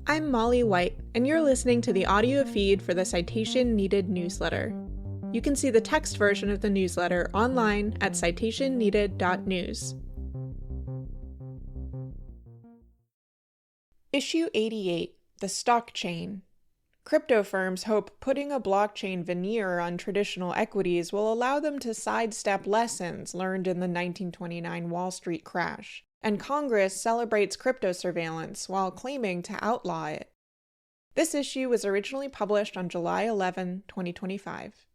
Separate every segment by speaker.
Speaker 1: I'm Molly White, and you're listening to the audio feed for the Citation Needed newsletter. You can see the text version of the newsletter online at citationneeded.news. Issue 88, the stockchain. Crypto firms hope putting a blockchain veneer on traditional equities will allow them to sidestep lessons learned in the 1929 Wall Street crash, and Congress celebrates crypto surveillance while claiming to outlaw it. This issue was originally published on July 11, 2025.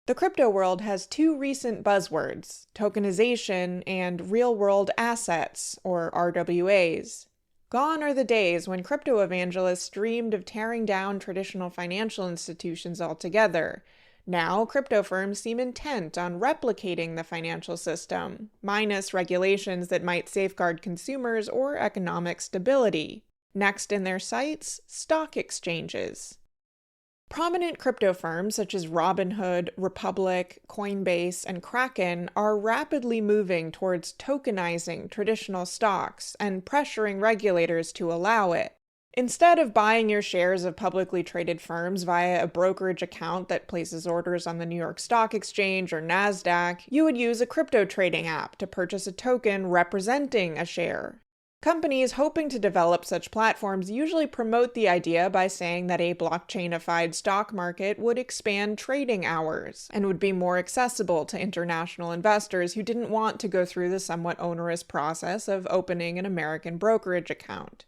Speaker 1: The crypto world has two recent buzzwords, tokenization and real-world assets, or RWAs. Gone are the days when crypto evangelists dreamed of tearing down traditional financial institutions altogether. Now, crypto firms seem intent on replicating the financial system, minus regulations that might safeguard consumers or economic stability. Next in their sights, stock exchanges. Prominent crypto firms such as Robinhood, Republic, Coinbase, and Kraken are rapidly moving towards tokenizing traditional stocks and pressuring regulators to allow it. Instead of buying your shares of publicly traded firms via a brokerage account that places orders on the New York Stock Exchange or NASDAQ, you would use a crypto trading app to purchase a token representing a share. Companies hoping to develop such platforms usually promote the idea by saying that a blockchainified stock market would expand trading hours and would be more accessible to international investors who didn't want to go through the somewhat onerous process of opening an American brokerage account.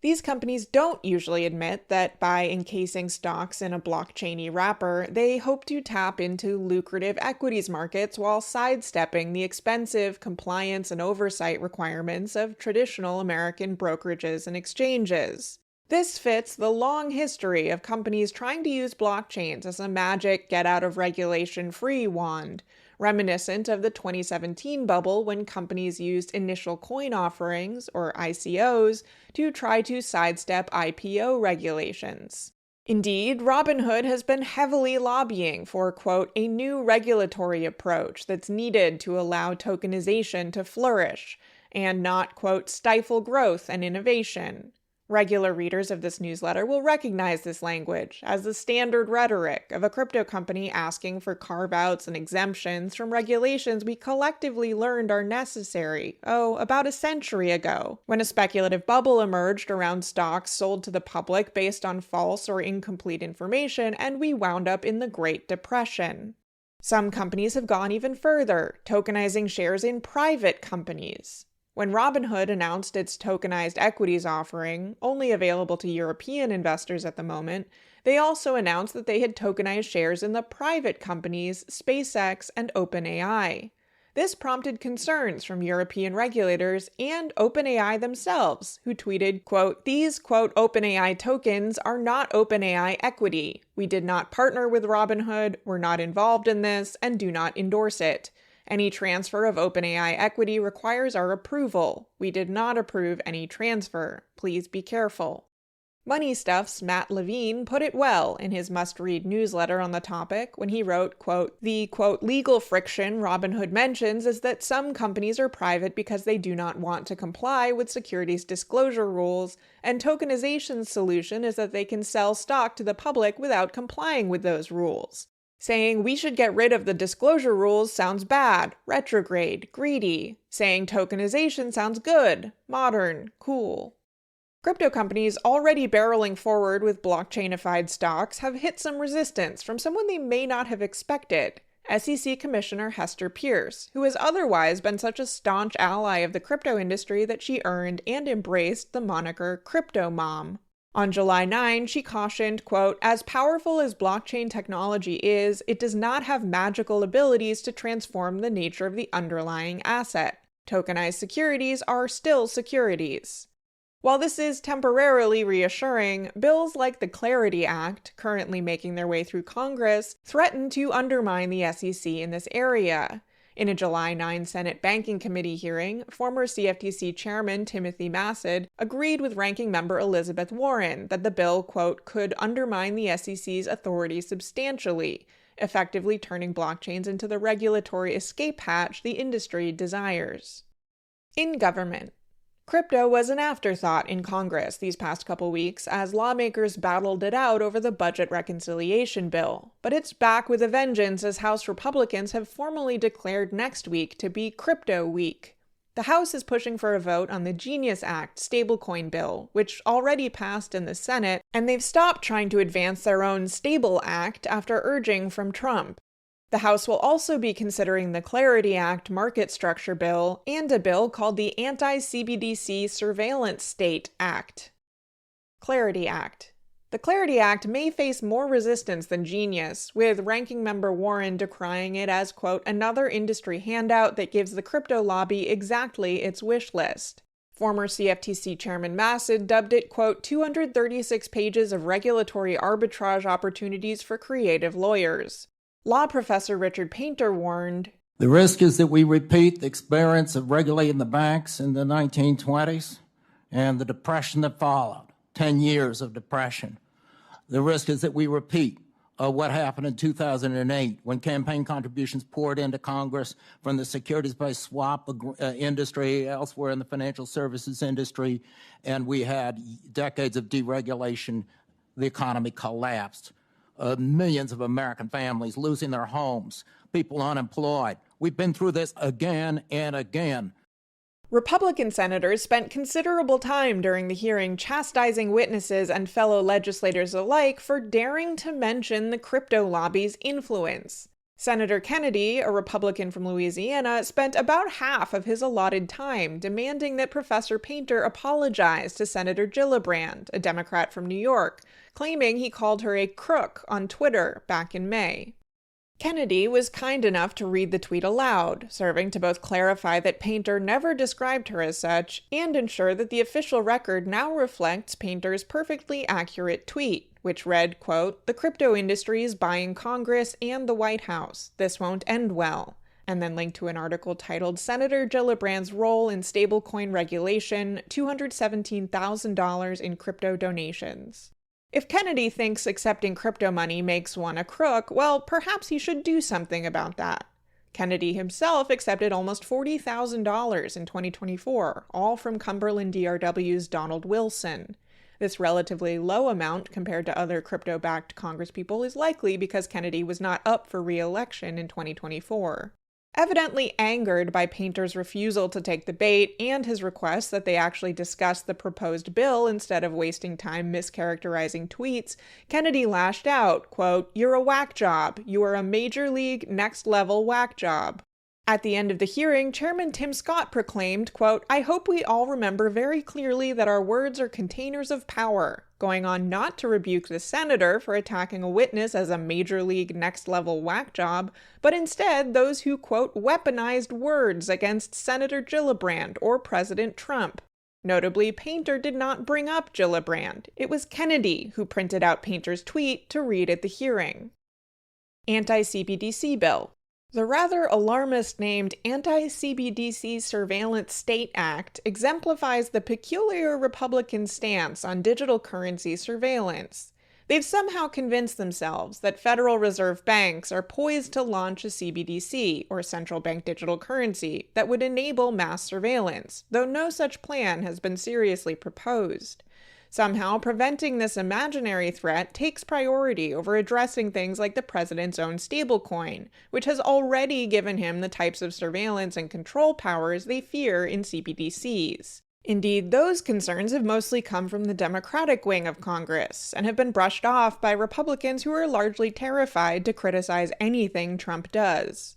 Speaker 1: These companies don't usually admit that by encasing stocks in a blockchain-y wrapper, they hope to tap into lucrative equities markets while sidestepping the expensive compliance and oversight requirements of traditional American brokerages and exchanges. This fits the long history of companies trying to use blockchains as a magic get-out-of-regulation-free wand, reminiscent of the 2017 bubble when companies used initial coin offerings, or ICOs, to try to sidestep IPO regulations. Indeed, Robinhood has been heavily lobbying for, quote, a new regulatory approach that's needed to allow tokenization to flourish and not, quote, stifle growth and innovation. Regular readers of this newsletter will recognize this language as the standard rhetoric of a crypto company asking for carve-outs and exemptions from regulations we collectively learned are necessary, about a century ago, when a speculative bubble emerged around stocks sold to the public based on false or incomplete information, and we wound up in the Great Depression. Some companies have gone even further, tokenizing shares in private companies. When Robinhood announced its tokenized equities offering, only available to European investors at the moment, they also announced that they had tokenized shares in the private companies SpaceX and OpenAI. This prompted concerns from European regulators and OpenAI themselves, who tweeted, quote, "These, quote, OpenAI tokens are not OpenAI equity. We did not partner with Robinhood, we're not involved in this, and do not endorse it. Any transfer of OpenAI equity requires our approval. We did not approve any transfer. Please be careful." Money Stuff's Matt Levine put it well in his must-read newsletter on the topic when he wrote, quote, "The, quote, legal friction Robinhood mentions is that some companies are private because they do not want to comply with securities disclosure rules, and tokenization's solution is that they can sell stock to the public without complying with those rules. Saying we should get rid of the disclosure rules sounds bad, retrograde, greedy. Saying tokenization sounds good, modern, cool." Crypto companies already barreling forward with blockchainified stocks have hit some resistance from someone they may not have expected, SEC Commissioner Hester Peirce, who has otherwise been such a staunch ally of the crypto industry that she earned and embraced the moniker Crypto Mom. On July 9, she cautioned, quote, "As powerful as blockchain technology is, it does not have magical abilities to transform the nature of the underlying asset. Tokenized securities are still securities." While this is temporarily reassuring, bills like the Clarity Act, currently making their way through Congress, threaten to undermine the SEC in this area. In a July 9 Senate Banking Committee hearing, former CFTC Chairman Timothy Massad agreed with Ranking Member Elizabeth Warren that the bill, quote, could undermine the SEC's authority substantially, effectively turning blockchains into the regulatory escape hatch the industry desires. In government. Crypto was an afterthought in Congress these past couple weeks as lawmakers battled it out over the budget reconciliation bill. But it's back with a vengeance as House Republicans have formally declared next week to be Crypto Week. The House is pushing for a vote on the Genius Act stablecoin bill, which already passed in the Senate, and they've stopped trying to advance their own Stable Act after urging from Trump. The House will also be considering the Clarity Act market structure bill and a bill called the Anti-CBDC Surveillance State Act. Clarity Act. The Clarity Act may face more resistance than Genius, with Ranking Member Warren decrying it as, quote, another industry handout that gives the crypto lobby exactly its wish list. Former CFTC Chairman Massid dubbed it, quote, 236 pages of regulatory arbitrage opportunities for creative lawyers. Law professor Richard Painter warned,
Speaker 2: the risk is that we repeat the experience of regulating the banks in the 1920s and the depression that followed, 10 years of depression. The risk is that we repeat what happened in 2008 when campaign contributions poured into Congress from the securities-based swap industry, elsewhere in the financial services industry, and we had decades of deregulation. The economy collapsed. Millions of American families losing their homes, people unemployed. We've been through this again and again.
Speaker 1: Republican senators spent considerable time during the hearing chastising witnesses and fellow legislators alike for daring to mention the crypto lobby's influence. Senator Kennedy, a Republican from Louisiana, spent about half of his allotted time demanding that Professor Painter apologize to Senator Gillibrand, a Democrat from New York, claiming he called her a crook on Twitter back in May. Kennedy was kind enough to read the tweet aloud, serving to both clarify that Painter never described her as such and ensure that the official record now reflects Painter's perfectly accurate tweet, which read, quote, the crypto industry is buying Congress and the White House. This won't end well. And then linked to an article titled Senator Gillibrand's Role in Stablecoin Regulation, $217,000 in Crypto Donations. If Kennedy thinks accepting crypto money makes one a crook, well, perhaps he should do something about that. Kennedy himself accepted almost $40,000 in 2024, all from Cumberland DRW's Donald Wilson. This relatively low amount compared to other crypto-backed congresspeople is likely because Kennedy was not up for re-election in 2024. Evidently angered by Painter's refusal to take the bait and his request that they actually discuss the proposed bill instead of wasting time mischaracterizing tweets, Kennedy lashed out, quote, you're a whack job. You are a major league, next level whack job. At the end of the hearing, Chairman Tim Scott proclaimed, quote, I hope we all remember very clearly that our words are containers of power, going on not to rebuke the senator for attacking a witness as a major league next level whack job, but instead those who, quote, weaponized words against Senator Gillibrand or President Trump. Notably, Painter did not bring up Gillibrand. It was Kennedy who printed out Painter's tweet to read at the hearing. Anti-CBDC bill. The rather alarmist named Anti-CBDC Surveillance State Act exemplifies the peculiar Republican stance on digital currency surveillance. They've somehow convinced themselves that Federal Reserve banks are poised to launch a CBDC, or central bank digital currency, that would enable mass surveillance, though no such plan has been seriously proposed. Somehow, preventing this imaginary threat takes priority over addressing things like the president's own stablecoin, which has already given him the types of surveillance and control powers they fear in CBDCs. Indeed, those concerns have mostly come from the Democratic wing of Congress and have been brushed off by Republicans who are largely terrified to criticize anything Trump does.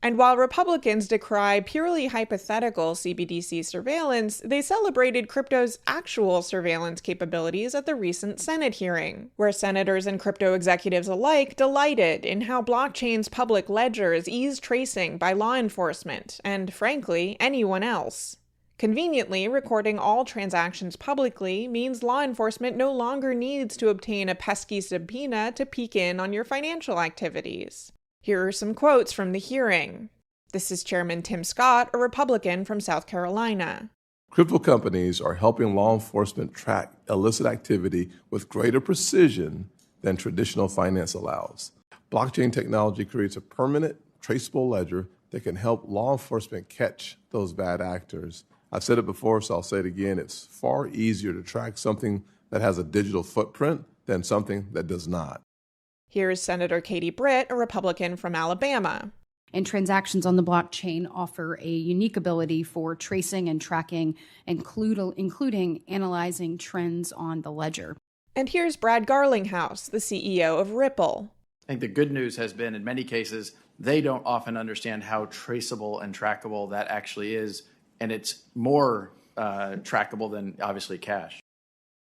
Speaker 1: And while Republicans decry purely hypothetical CBDC surveillance, they celebrated crypto's actual surveillance capabilities at the recent Senate hearing, where senators and crypto executives alike delighted in how blockchain's public ledgers ease tracing by law enforcement, and frankly, anyone else. Conveniently, recording all transactions publicly means law enforcement no longer needs to obtain a pesky subpoena to peek in on your financial activities. Here are some quotes from the hearing. This is Chairman Tim Scott, a Republican from South Carolina.
Speaker 3: Crypto companies are helping law enforcement track illicit activity with greater precision than traditional finance allows. Blockchain technology creates a permanent, traceable ledger that can help law enforcement catch those bad actors I've said it before, so I'll say it again. It's far easier to track something that has a digital footprint than something that does not.
Speaker 1: Here's Senator Katie Britt, a Republican from Alabama.
Speaker 4: And transactions on the blockchain offer a unique ability for tracing and tracking, including analyzing trends on the ledger.
Speaker 1: And here's Brad Garlinghouse, the CEO of Ripple.
Speaker 5: I think the good news has been, in many cases, they don't often understand how traceable and trackable that actually is, and it's more trackable than, obviously, cash.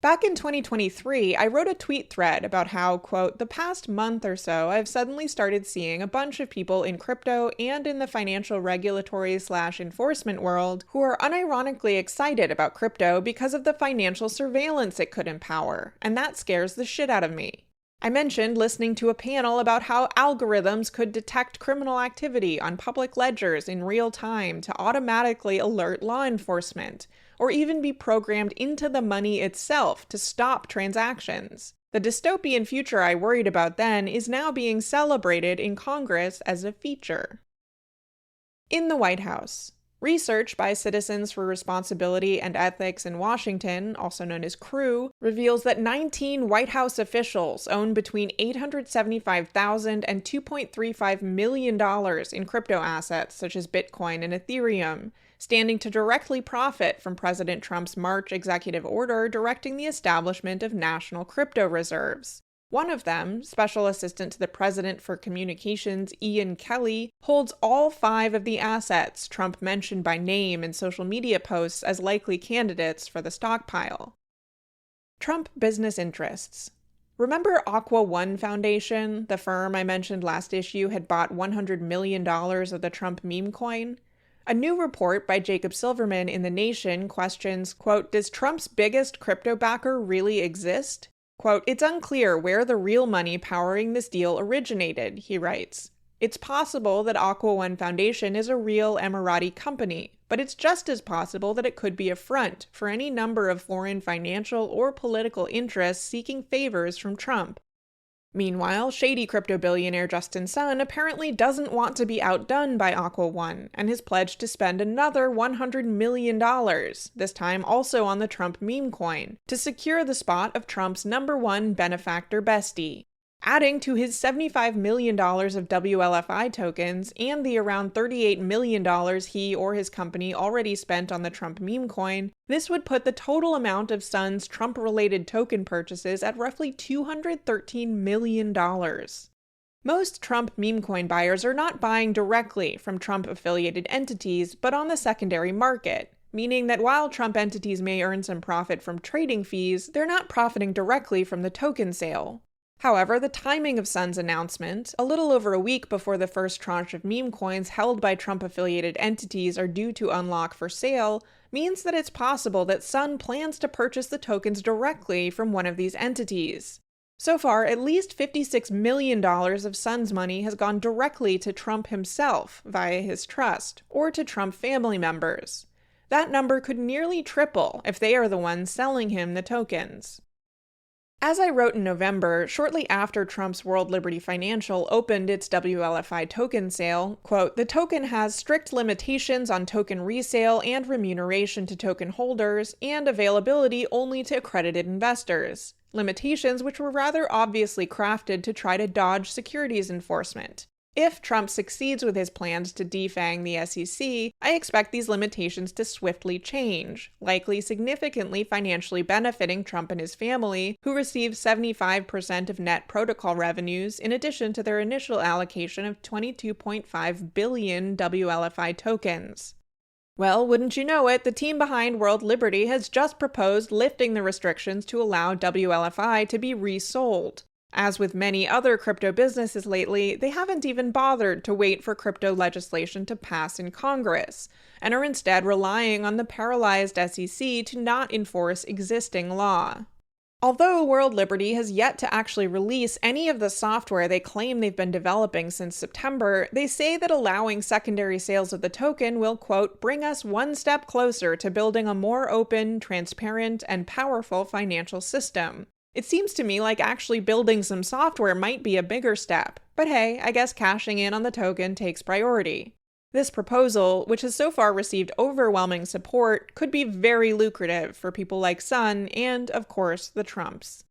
Speaker 1: Back in 2023, I wrote a tweet thread about how, quote, the past month or so, I've suddenly started seeing a bunch of people in crypto and in the financial regulatory/enforcement world who are unironically excited about crypto because of the financial surveillance it could empower, and that scares the shit out of me. I mentioned listening to a panel about how algorithms could detect criminal activity on public ledgers in real time to automatically alert law enforcement, or even be programmed into the money itself to stop transactions. The dystopian future I worried about then is now being celebrated in Congress as a feature. In the White House, research by Citizens for Responsibility and Ethics in Washington, also known as CREW, reveals that 19 White House officials own between $875,000 and $2.35 million in crypto assets such as Bitcoin and Ethereum, standing to directly profit from President Trump's March executive order directing the establishment of national crypto reserves. One of them, Special Assistant to the President for Communications Ian Kelly, holds all 5 of the assets Trump mentioned by name in social media posts as likely candidates for the stockpile. Trump business interests. Remember Aqua One Foundation, the firm I mentioned last issue had bought $100 million of the Trump meme coin? A new report by Jacob Silverman in The Nation questions, quote, does Trump's biggest crypto backer really exist? Quote, it's unclear where the real money powering this deal originated, he writes. It's possible that Aqua One Foundation is a real Emirati company, but it's just as possible that it could be a front for any number of foreign financial or political interests seeking favors from Trump. Meanwhile, shady crypto billionaire Justin Sun apparently doesn't want to be outdone by Aqua One and has pledged to spend another $100 million, this time also on the Trump meme coin, to secure the spot of Trump's #1 benefactor bestie. Adding to his $75 million of WLFI tokens and the around $38 million he or his company already spent on the Trump meme coin, this would put the total amount of Sun's Trump-related token purchases at roughly $213 million. Most Trump meme coin buyers are not buying directly from Trump-affiliated entities, but on the secondary market, meaning that while Trump entities may earn some profit from trading fees, they're not profiting directly from the token sale. However, the timing of Sun's announcement, a little over a week before the first tranche of meme coins held by Trump-affiliated entities are due to unlock for sale, means that it's possible that Sun plans to purchase the tokens directly from one of these entities. So far, at least $56 million of Sun's money has gone directly to Trump himself via his trust, or to Trump family members. That number could nearly triple if they are the ones selling him the tokens. As I wrote in November, shortly after Trump's World Liberty Financial opened its WLFI token sale, quote, the token has strict limitations on token resale and remuneration to token holders, and availability only to accredited investors. Limitations which were rather obviously crafted to try to dodge securities enforcement. If Trump succeeds with his plans to defang the SEC, I expect these limitations to swiftly change, likely significantly financially benefiting Trump and his family, who receive 75% of net protocol revenues in addition to their initial allocation of 22.5 billion WLFI tokens. Well, wouldn't you know it, the team behind World Liberty has just proposed lifting the restrictions to allow WLFI to be resold. As with many other crypto businesses lately, they haven't even bothered to wait for crypto legislation to pass in Congress, and are instead relying on the paralyzed SEC to not enforce existing law. Although World Liberty has yet to actually release any of the software they claim they've been developing since September, they say that allowing secondary sales of the token will, quote, bring us one step closer to building a more open, transparent, and powerful financial system. It seems to me like actually building some software might be a bigger step, but hey, I guess cashing in on the token takes priority. This proposal, which has so far received overwhelming support, could be very lucrative for people like Sun and, of course, the Trumps.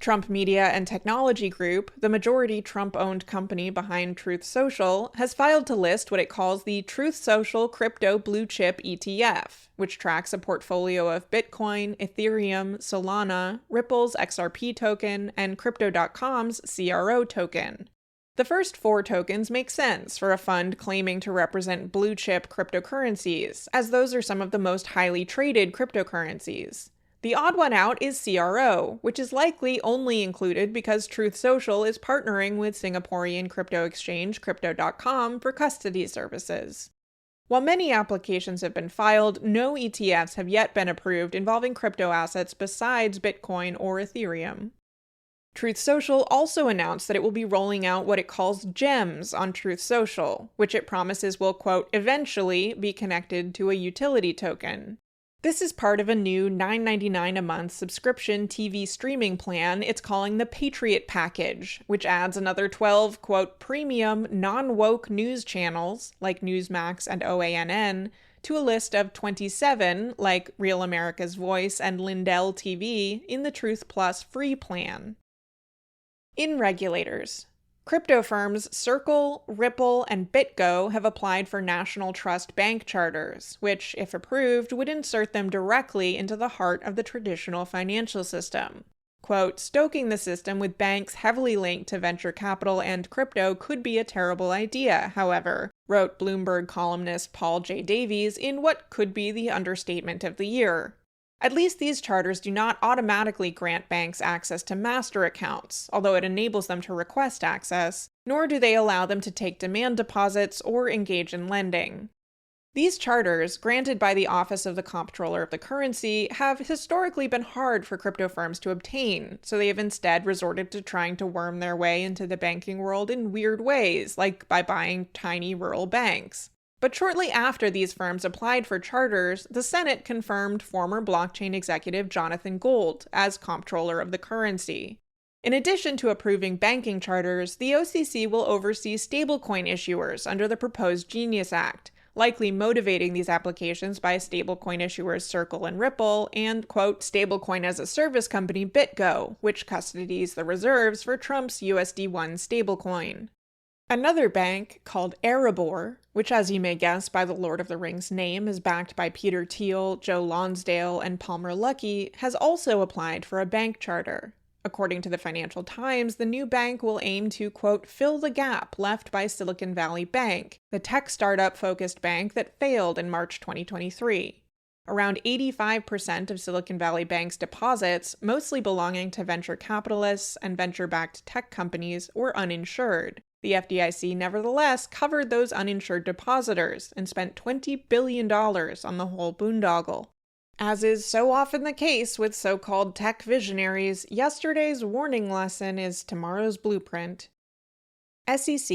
Speaker 1: Trump Media and Technology Group, the majority Trump-owned company behind Truth Social, has filed to list what it calls the Truth Social Crypto Blue Chip ETF, which tracks a portfolio of Bitcoin, Ethereum, Solana, Ripple's XRP token, and Crypto.com's CRO token. The first 4 tokens make sense for a fund claiming to represent blue-chip cryptocurrencies, as those are some of the most highly traded cryptocurrencies. The odd one out is CRO, which is likely only included because Truth Social is partnering with Singaporean crypto exchange Crypto.com for custody services. While many applications have been filed, no ETFs have yet been approved involving crypto assets besides Bitcoin or Ethereum. Truth Social also announced that it will be rolling out what it calls gems on Truth Social, which it promises will, quote, eventually be connected to a utility token. This is part of a new $9.99 a month subscription TV streaming plan it's calling the Patriot Package, which adds another 12, quote, premium, non-woke news channels, like Newsmax and OANN, to a list of 27, like Real America's Voice and Lindell TV, in the Truth Plus free plan. In regulators. Crypto firms Circle, Ripple, and BitGo have applied for national trust bank charters, which, if approved, would insert them directly into the heart of the traditional financial system. Quote, stoking the system with banks heavily linked to venture capital and crypto could be a terrible idea, however, wrote Bloomberg columnist Paul J. Davies in what could be the understatement of the year. At least these charters do not automatically grant banks access to master accounts, although it enables them to request access, nor do they allow them to take demand deposits or engage in lending. These charters, granted by the Office of the Comptroller of the Currency, have historically been hard for crypto firms to obtain, so they have instead resorted to trying to worm their way into the banking world in weird ways, like by buying tiny rural banks. But shortly after these firms applied for charters, the Senate confirmed former blockchain executive Jonathan Gold as comptroller of the currency. In addition to approving banking charters, the OCC will oversee stablecoin issuers under the proposed Genius Act, likely motivating these applications by stablecoin issuers Circle and Ripple and, quote, stablecoin as a service company BitGo, which custodies the reserves for Trump's USD1 stablecoin. Another bank, called Erebor, which as you may guess by the Lord of the Rings name is backed by Peter Thiel, Joe Lonsdale, and Palmer Luckey, has also applied for a bank charter. According to the Financial Times, the new bank will aim to, quote, fill the gap left by Silicon Valley Bank, the tech startup-focused bank that failed in March 2023. Around 85% of Silicon Valley Bank's deposits, mostly belonging to venture capitalists and venture-backed tech companies, were uninsured. The FDIC nevertheless covered those uninsured depositors and spent $20 billion on the whole boondoggle. As is so often the case with so-called tech visionaries, yesterday's warning lesson is tomorrow's blueprint. SEC.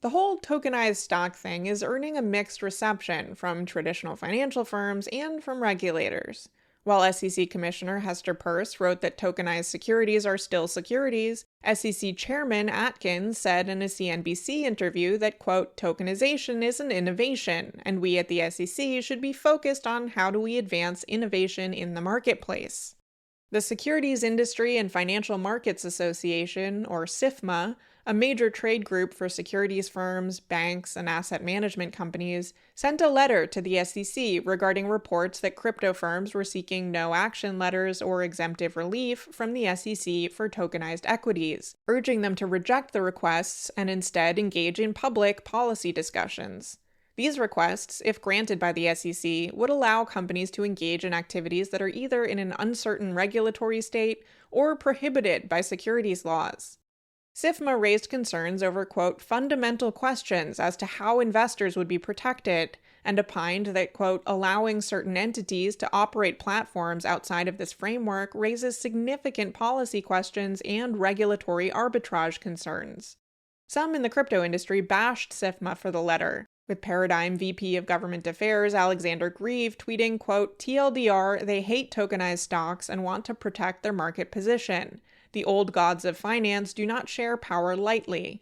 Speaker 1: The whole tokenized stock thing is earning a mixed reception from traditional financial firms and from regulators. While SEC Commissioner Hester Peirce wrote that tokenized securities are still securities, SEC Chairman Atkins said in a CNBC interview that, quote, tokenization is an innovation, and we at the SEC should be focused on how do we advance innovation in the marketplace. The Securities Industry and Financial Markets Association, or SIFMA, a major trade group for securities firms, banks, and asset management companies, sent a letter to the SEC regarding reports that crypto firms were seeking no-action letters or exemptive relief from the SEC for tokenized equities, urging them to reject the requests and instead engage in public policy discussions. These requests, if granted by the SEC, would allow companies to engage in activities that are either in an uncertain regulatory state or prohibited by securities laws. SIFMA raised concerns over, quote, fundamental questions as to how investors would be protected, and opined that, quote, allowing certain entities to operate platforms outside of this framework raises significant policy questions and regulatory arbitrage concerns. Some in the crypto industry bashed SIFMA for the letter, with Paradigm VP of Government Affairs Alexander Grieve tweeting, quote, TLDR, they hate tokenized stocks and want to protect their market position. The old gods of finance do not share power lightly.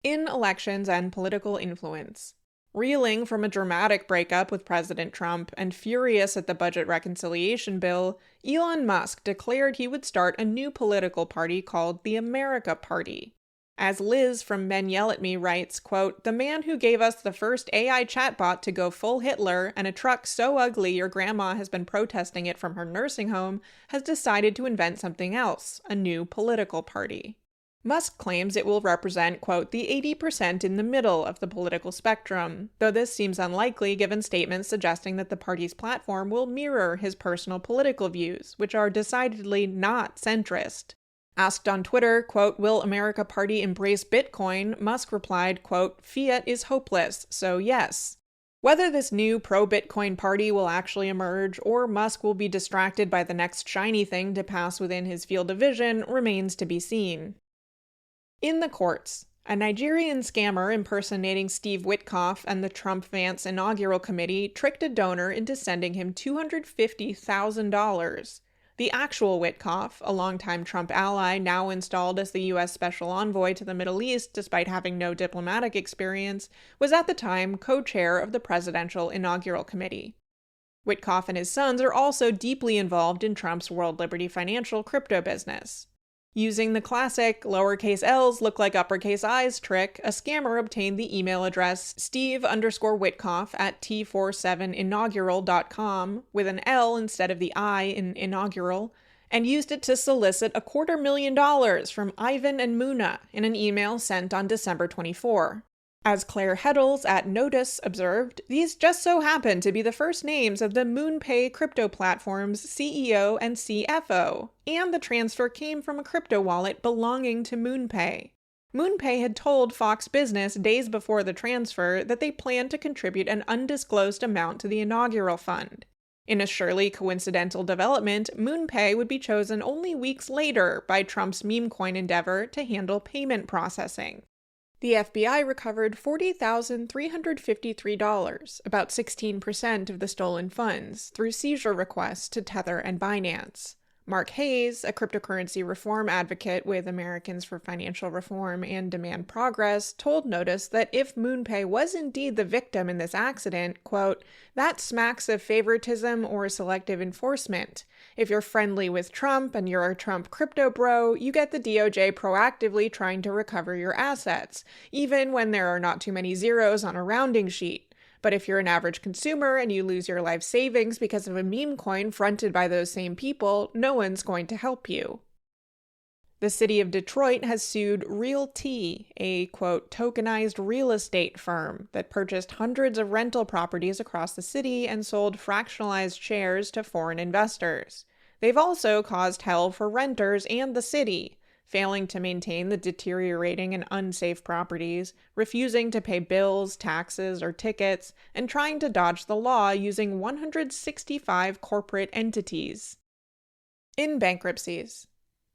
Speaker 1: In elections and political influence. Reeling from a dramatic breakup with President Trump and furious at the budget reconciliation bill, Elon Musk declared he would start a new political party called the America Party. As Liz from Men Yell at Me writes, quote, "The man who gave us the first AI chatbot to go full Hitler and a truck so ugly your grandma has been protesting it from her nursing home has decided to invent something else, a new political party." Musk claims it will represent, quote, "the 80% in the middle of the political spectrum," though this seems unlikely given statements suggesting that the party's platform will mirror his personal political views, which are decidedly not centrist. Asked on Twitter, quote, "Will America Party embrace Bitcoin?" Musk replied, quote, "Fiat is hopeless, so yes." Whether this new pro-Bitcoin party will actually emerge or Musk will be distracted by the next shiny thing to pass within his field of vision remains to be seen. In the courts, a Nigerian scammer impersonating Steve Witkoff and the Trump-Vance inaugural committee tricked a donor into sending him $250,000. The actual Witkoff, a longtime Trump ally now installed as the U.S. Special Envoy to the Middle East despite having no diplomatic experience, was at the time co-chair of the Presidential Inaugural Committee. Witkoff and his sons are also deeply involved in Trump's World Liberty Financial crypto business. Using the classic lowercase l's look like uppercase i's trick, a scammer obtained the email address steve_Witkoff at t47inaugural.com with an L instead of the I in inaugural, and used it to solicit $250,000 from Ivan and Muna in an email sent on December 24. As Claire Heddles at Notice observed, these just so happen to be the first names of the MoonPay crypto platform's CEO and CFO, and the transfer came from a crypto wallet belonging to MoonPay. MoonPay had told Fox Business days before the transfer that they planned to contribute an undisclosed amount to the inaugural fund. In a surely coincidental development, MoonPay would be chosen only weeks later by Trump's meme coin endeavor to handle payment processing. The FBI recovered $40,353, about 16% of the stolen funds, through seizure requests to Tether and Binance. Mark Hayes, a cryptocurrency reform advocate with Americans for Financial Reform and Demand Progress, told Notice that if MoonPay was indeed the victim in this accident, quote, "that smacks of favoritism or selective enforcement. If you're friendly with Trump and you're a Trump crypto bro, you get the DOJ proactively trying to recover your assets, even when there are not too many zeros on a rounding sheet. But if you're an average consumer and you lose your life savings because of a meme coin fronted by those same people, no one's going to help you." The city of Detroit has sued Realty, a, quote, tokenized real estate firm that purchased hundreds of rental properties across the city and sold fractionalized shares to foreign investors. They've also caused hell for renters and the city, failing to maintain the deteriorating and unsafe properties, refusing to pay bills, taxes, or tickets, and trying to dodge the law using 165 corporate entities. In bankruptcies,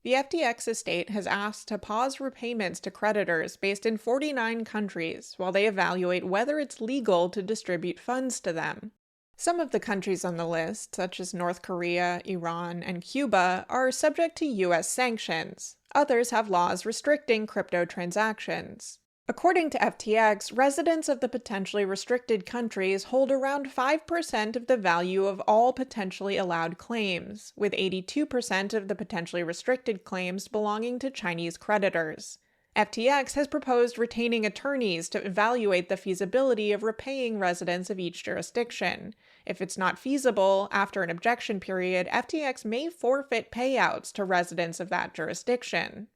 Speaker 1: the FTX estate has asked to pause repayments to creditors based in 49 countries while they evaluate whether it's legal to distribute funds to them. Some of the countries on the list, such as North Korea, Iran, and Cuba, are subject to U.S. sanctions. Others have laws restricting crypto transactions. According to FTX, residents of the potentially restricted countries hold around 5% of the value of all potentially allowed claims, with 82% of the potentially restricted claims belonging to Chinese creditors. FTX has proposed retaining attorneys to evaluate the feasibility of repaying residents of each jurisdiction. If it's not feasible, after an objection period, FTX may forfeit payouts to residents of that jurisdiction.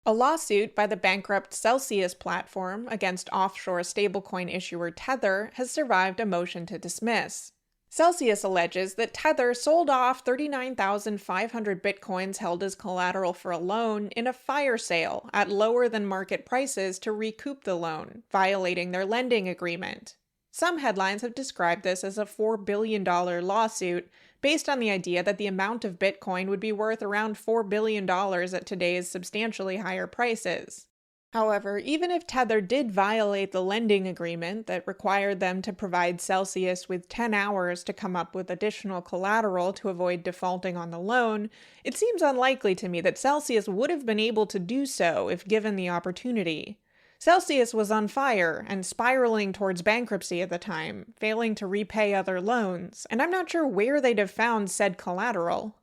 Speaker 1: A lawsuit by the bankrupt Celsius platform against offshore stablecoin issuer Tether has survived a motion to dismiss. Celsius alleges that Tether sold off 39,500 bitcoins held as collateral for a loan in a fire sale at lower than market prices to recoup the loan, violating their lending agreement. Some headlines have described this as a $4 billion lawsuit, based on the idea that the amount of Bitcoin would be worth around $4 billion at today's substantially higher prices. However, even if Tether did violate the lending agreement that required them to provide Celsius with 10 hours to come up with additional collateral to avoid defaulting on the loan, it seems unlikely to me that Celsius would have been able to do so if given the opportunity. Celsius was on fire and spiraling towards bankruptcy at the time, failing to repay other loans, and I'm not sure where they'd have found said collateral.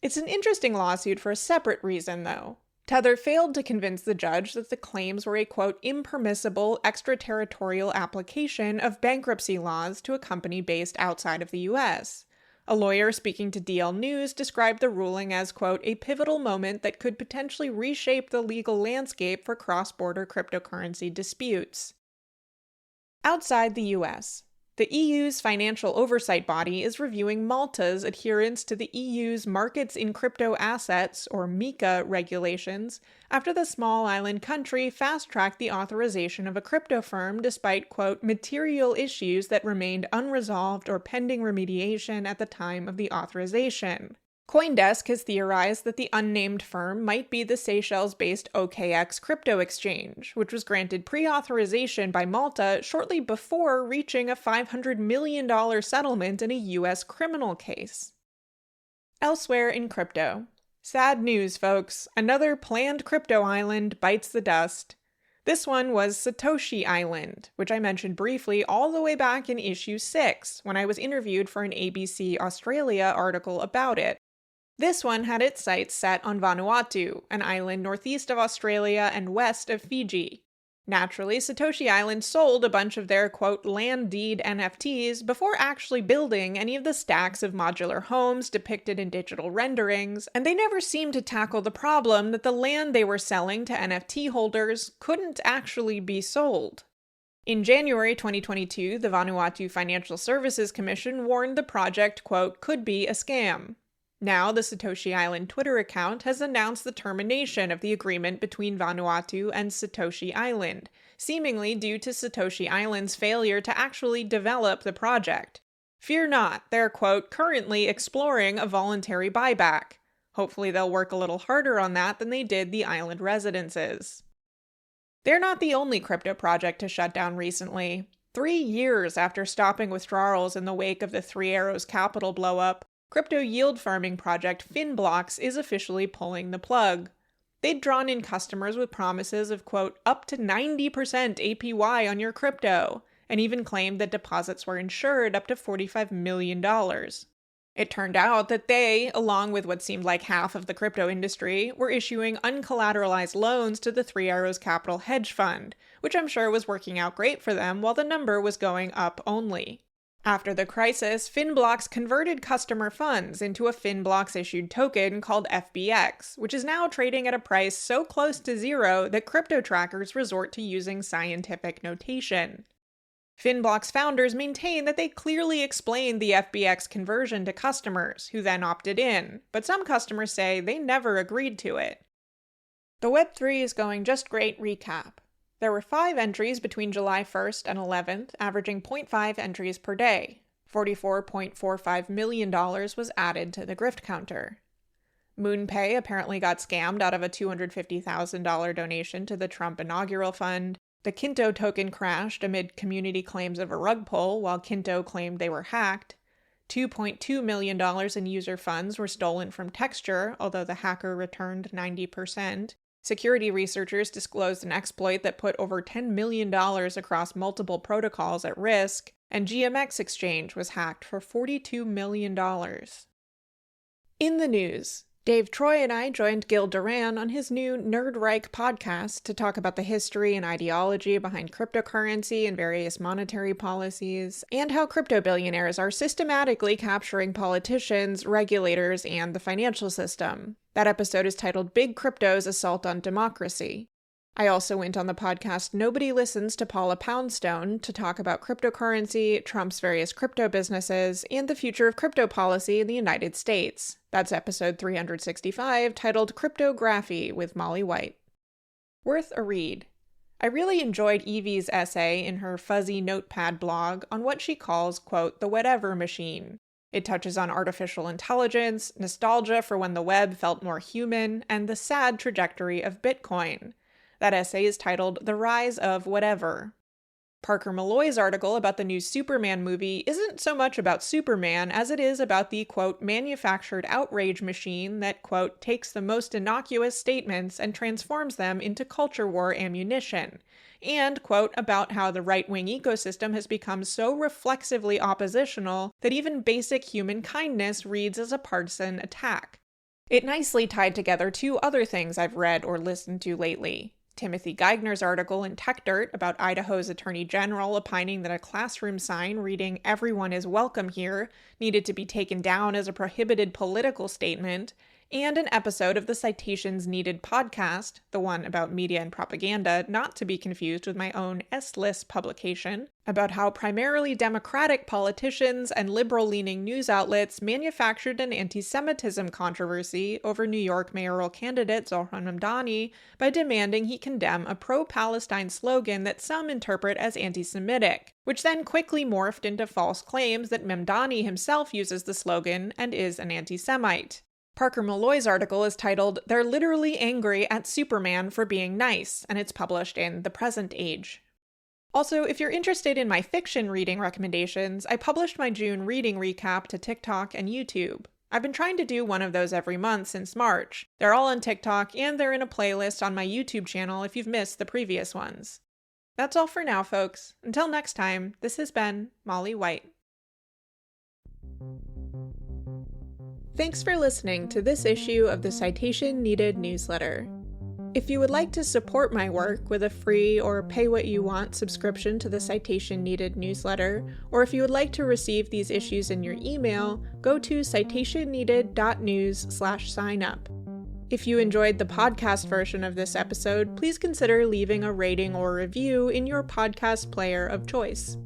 Speaker 1: It's an interesting lawsuit for a separate reason, though. Tether failed to convince the judge that the claims were a, quote, impermissible extraterritorial application of bankruptcy laws to a company based outside of the US. A lawyer speaking to DL News described the ruling as, quote, a pivotal moment that could potentially reshape the legal landscape for cross-border cryptocurrency disputes. Outside the US, the EU's financial oversight body is reviewing Malta's adherence to the EU's Markets in Crypto Assets, or MiCA, regulations after the small island country fast-tracked the authorization of a crypto firm despite, quote, material issues that remained unresolved or pending remediation at the time of the authorization. CoinDesk has theorized that the unnamed firm might be the Seychelles-based OKX crypto exchange, which was granted pre-authorization by Malta shortly before reaching a $500 million settlement in a U.S. criminal case. Elsewhere in crypto. Sad news, folks. Another planned crypto island bites the dust. This one was Satoshi Island, which I mentioned briefly all the way back in issue 6, when I was interviewed for an ABC Australia article about it. This one had its sights set on Vanuatu, an island northeast of Australia and west of Fiji. Naturally, Satoshi Island sold a bunch of their, quote, land deed NFTs before actually building any of the stacks of modular homes depicted in digital renderings, and they never seemed to tackle the problem that the land they were selling to NFT holders couldn't actually be sold. In January 2022, the Vanuatu Financial Services Commission warned the project, quote, could be a scam. Now, the Satoshi Island Twitter account has announced the termination of the agreement between Vanuatu and Satoshi Island, seemingly due to Satoshi Island's failure to actually develop the project. Fear not, they're, quote, currently exploring a voluntary buyback. Hopefully they'll work a little harder on that than they did the island residences. They're not the only crypto project to shut down recently. 3 years after stopping withdrawals in the wake of the Three Arrows Capital blowup, crypto yield farming project Finblocks is officially pulling the plug. They'd drawn in customers with promises of, quote, up to 90% APY on your crypto, and even claimed that deposits were insured up to $45 million. It turned out that they, along with what seemed like half of the crypto industry, were issuing uncollateralized loans to the Three Arrows Capital hedge fund, which I'm sure was working out great for them while the number was going up only. After the crisis, Finblocks converted customer funds into a Finblocks-issued token called FBX, which is now trading at a price so close to zero that crypto trackers resort to using scientific notation. Finblocks founders maintain that they clearly explained the FBX conversion to customers, who then opted in, but some customers say they never agreed to it. The Web3 is going just great recap. There were 5 entries between July 1st and 11th, averaging 0.5 entries per day. $44.45 million was added to the grift counter. MoonPay apparently got scammed out of a $250,000 donation to the Trump inaugural fund. The Kinto token crashed amid community claims of a rug pull, while Kinto claimed they were hacked. $2.2 million in user funds were stolen from Texture, although the hacker returned 90%. Security researchers disclosed an exploit that put over $10 million across multiple protocols at risk, and GMX Exchange was hacked for $42 million. In the news, Dave Troy and I joined Gil Duran on his new Nerdreich podcast to talk about the history and ideology behind cryptocurrency and various monetary policies, and how crypto billionaires are systematically capturing politicians, regulators, and the financial system. That episode is titled Big Crypto's Assault on Democracy. I also went on the podcast Nobody Listens to Paula Poundstone to talk about cryptocurrency, Trump's various crypto businesses, and the future of crypto policy in the United States. That's episode 365, titled Cryptography with Molly White. Worth a read. I really enjoyed Evie's essay in her fuzzy notepad blog on what she calls, quote, the whatever machine. It touches on artificial intelligence, nostalgia for when the web felt more human, and the sad trajectory of Bitcoin. That essay is titled The Rise of Whatever. Parker Malloy's article about the new Superman movie isn't so much about Superman as it is about the, quote, manufactured outrage machine that, quote, takes the most innocuous statements and transforms them into culture war ammunition. and, quote, about how the right-wing ecosystem has become so reflexively oppositional that even basic human kindness reads as a partisan attack. It nicely tied together two other things I've read or listened to lately. Timothy Geithner's article in TechDirt about Idaho's Attorney General opining that a classroom sign reading "Everyone is welcome here" needed to be taken down as a prohibited political statement, and an episode of the Citations Needed podcast, the one about media and propaganda, not to be confused with my own S-list publication, about how primarily Democratic politicians and liberal-leaning news outlets manufactured an anti-Semitism controversy over New York mayoral candidate Zohran Mamdani by demanding he condemn a pro-Palestine slogan that some interpret as anti-Semitic, which then quickly morphed into false claims that Mamdani himself uses the slogan and is an anti-Semite. Parker Malloy's article is titled "They're Literally Angry at Superman for Being Nice," and it's published in The Present Age. Also, if you're interested in my fiction reading recommendations, I published my June reading recap to TikTok and YouTube. I've been trying to do one of those every month since March. They're all on TikTok, and they're in a playlist on my YouTube channel if you've missed the previous ones. That's all for now, folks. Until next time, this has been Molly White. Thanks for listening to this issue of the Citation Needed newsletter. If you would like to support my work with a free or pay-what-you-want subscription to the Citation Needed newsletter, or if you would like to receive these issues in your email, go to citationneeded.news/sign-up. If you enjoyed the podcast version of this episode, please consider leaving a rating or review in your podcast player of choice.